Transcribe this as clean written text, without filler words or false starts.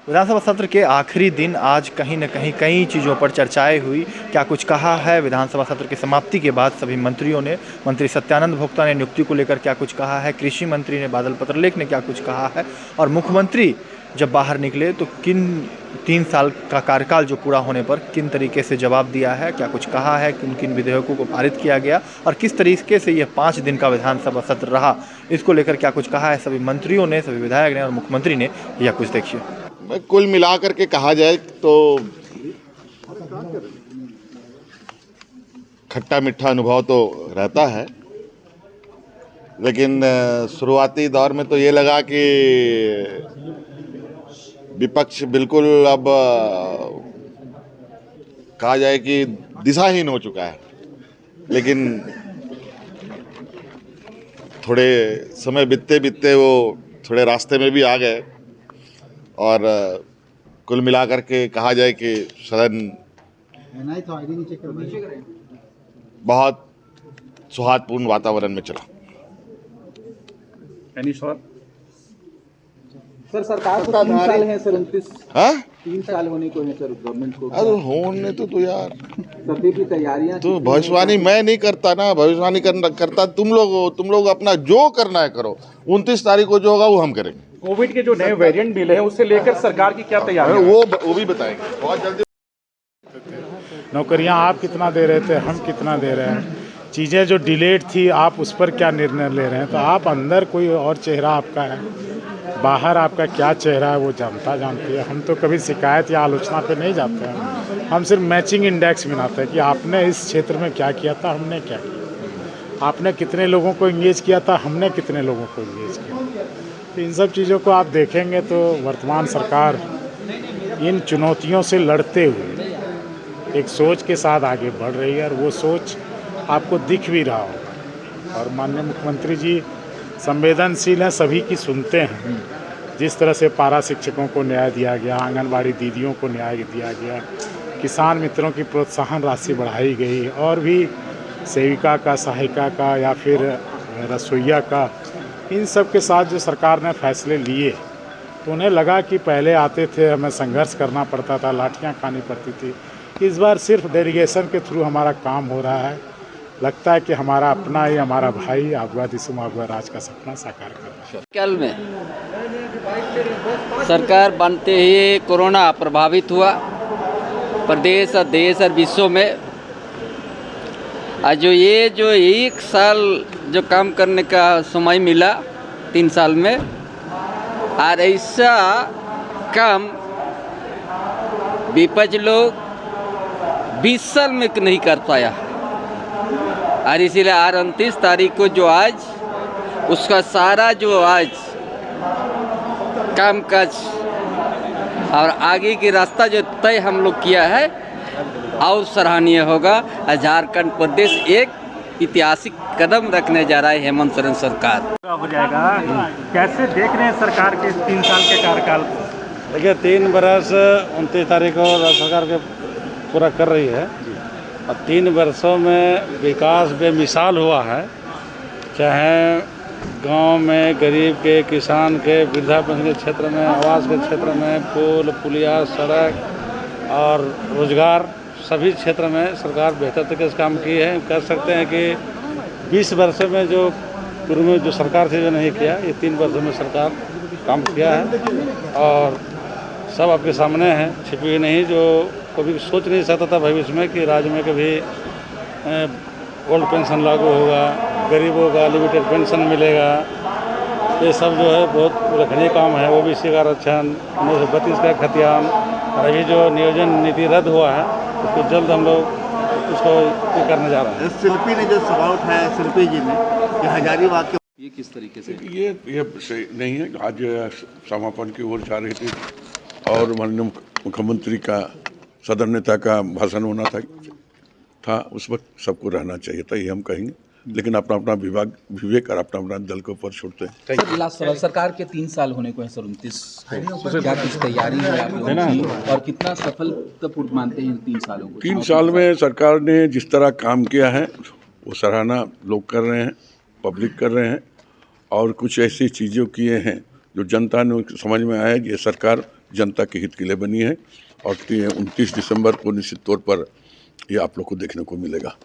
विधानसभा सत्र के आखिरी दिन आज कहीं न कहीं कई चीज़ों पर चर्चाएं हुई। क्या कुछ कहा है विधानसभा सत्र की समाप्ति के बाद सभी मंत्रियों ने? मंत्री सत्यानंद भोक्ता ने नियुक्ति को लेकर क्या कुछ कहा है, कृषि मंत्री ने बादल पत्रलेख ने क्या कुछ कहा है, और मुख्यमंत्री जब बाहर निकले तो किन 3 साल का कार्यकाल जो पूरा होने पर किन तरीके से जवाब दिया है, क्या कुछ कहा है, किन किन विधेयकों को पारित किया गया और किस तरीके से यह 5 दिन का विधानसभा सत्र रहा, इसको लेकर क्या कुछ कहा है सभी मंत्रियों ने, सभी विधायक ने और मुख्यमंत्री ने, यह कुछ देखिए। कुल मिलाकर के कहा जाए तो खट्टा मीठा अनुभव तो रहता है, लेकिन शुरुआती दौर में तो ये लगा कि विपक्ष बिल्कुल अब कहा जाए कि दिशाहीन हो चुका है। लेकिन थोड़े समय बीतते बीतते वो थोड़े रास्ते में भी आ गए और कुल मिलाकर के कहा जाए कि सदन बहुत सौहार्दपूर्ण वातावरण में चला। सर सरकार को 3 साल है सर, 3 साल होने को है सर गवर्नमेंट को। अरे होने तो यार सभी की तैयारियां तो भविष्यवाणी मैं नहीं करता ना, भविष्यवाणी करता तुम लोग हो। तुम लोग अपना जो करना है करो, 29 तारीख को जो होगा वो हम करेंगे। कोविड के जो नए वेरिएंट मिले हैं उससे लेकर सरकार की क्या तैयारी है? वो भी बताएंगे बहुत जल्दी। नौकरियां आप कितना दे रहे थे, हम कितना दे रहे हैं, चीज़ें जो डिलेड थी आप उस पर क्या निर्णय ले रहे हैं। तो आप अंदर कोई और चेहरा आपका है, बाहर आपका क्या चेहरा है वो जनता जानती है। हम तो कभी शिकायत या आलोचना पे नहीं जाते हैं, हम सिर्फ मैचिंग इंडेक्स बनाते हैं कि आपने इस क्षेत्र में क्या किया था, हमने क्या किया, आपने कितने लोगों को इंगेज किया था, हमने कितने लोगों को इंगेज किया। तो इन सब चीज़ों को आप देखेंगे तो वर्तमान सरकार इन चुनौतियों से लड़ते हुए एक सोच के साथ आगे बढ़ रही है और वो सोच आपको दिख भी रहा होगा। और माननीय मुख्यमंत्री जी संवेदनशील हैं, सभी की सुनते हैं। जिस तरह से पारा शिक्षकों को न्याय दिया गया, आंगनबाड़ी दीदियों को न्याय दिया गया, किसान मित्रों की प्रोत्साहन राशि बढ़ाई गई और भी सेविका का, सहायिका का या फिर रसोइया का, इन सब के साथ जो सरकार ने फैसले लिए तो उन्हें लगा कि पहले आते थे हमें संघर्ष करना पड़ता था, लाठियाँ खानी पड़ती थी। इस बार सिर्फ डेलीगेशन के थ्रू हमारा काम हो रहा है। लगता है कि हमारा अपना ही हमारा भाई आगुआ दिसुम आगुआ राज का सपना साकार कर रहा है। कल में सरकार बनते ही कोरोना प्रभावित हुआ प्रदेश और देश और विश्व में। आज जो 1 साल जो काम करने का समय मिला 3 साल में, और ऐसा काम विपक्ष लोग 20 साल में नहीं कर पाया। और इसीलिए 29 तारीख को जो आज उसका सारा जो आज कामकाज और आगे की रास्ता जो तय हम लोग किया है और सराहनीय होगा। झारखंड प्रदेश एक ऐतिहासिक कदम रखने जा रहा है हेमंत सोरेन सरकार। हो जाएगा, कैसे देख रहे हैं सरकार के 3 साल के कार्यकाल को? देखिए 3 बरस 29 तारीख को सरकार के पूरा कर रही है और 3 वर्षों में विकास बेमिसाल हुआ है। चाहे गांव में गरीब के, किसान के, वृद्धा पेंशन के क्षेत्र में, आवास के क्षेत्र में, पुल पुलिया, सड़क और रोजगार, सभी क्षेत्र में सरकार बेहतर तरीके से काम की है। कह सकते हैं कि 20 वर्षों में जो पूर्व में जो सरकार थी जो नहीं किया, ये 3 वर्षों में सरकार काम किया है और सब आपके सामने है, छिपी हुई नहीं। जो कभी सोच नहीं सकता था भविष्य में कि राज्य में कभी ओल्ड पेंशन लागू होगा, गरीबों का लिमिटेड पेंशन मिलेगा। ये सब जो है बहुत उल्लेखनीय काम है। ओबीसी का आरक्षण, 1932 का खतियान और अभी जो नियोजन नीति रद्द हुआ है उसको जल्द हम लोग उसको करने जा रहे हैं। शिल्पी ने जो सवाल उठाया, शिल्पी जी ने कि हजारीबाग के, ये किस तरीके से? ये सही नहीं है। आज समापन की ओर जा रही थी और माननीय मुख्यमंत्री का, सदन नेता का भाषण होना था उस वक्त सबको रहना चाहिए था, ये हम कहेंगे। लेकिन अपना अपना विवेक और अपना अपना दल के ऊपर छोड़ते हैं। सर लास्ट सवाल, सरकार के 3 साल होने को है सर 29 को, क्या कुछ तैयारी है आप लोगों की और कितना सफलतापूर्ण मानते हैं इन 3 सालों को? 3 साल में सरकार ने जिस तरह काम किया है वो सराहना लोग कर रहे हैं, पब्लिक कर रहे हैं और कुछ ऐसी चीज़ें किए हैं जो जनता ने समझ में आया कि ये सरकार जनता के हित के लिए बनी है और 29 दिसंबर को निश्चित तौर पर ये आप लोग को देखने को मिलेगा।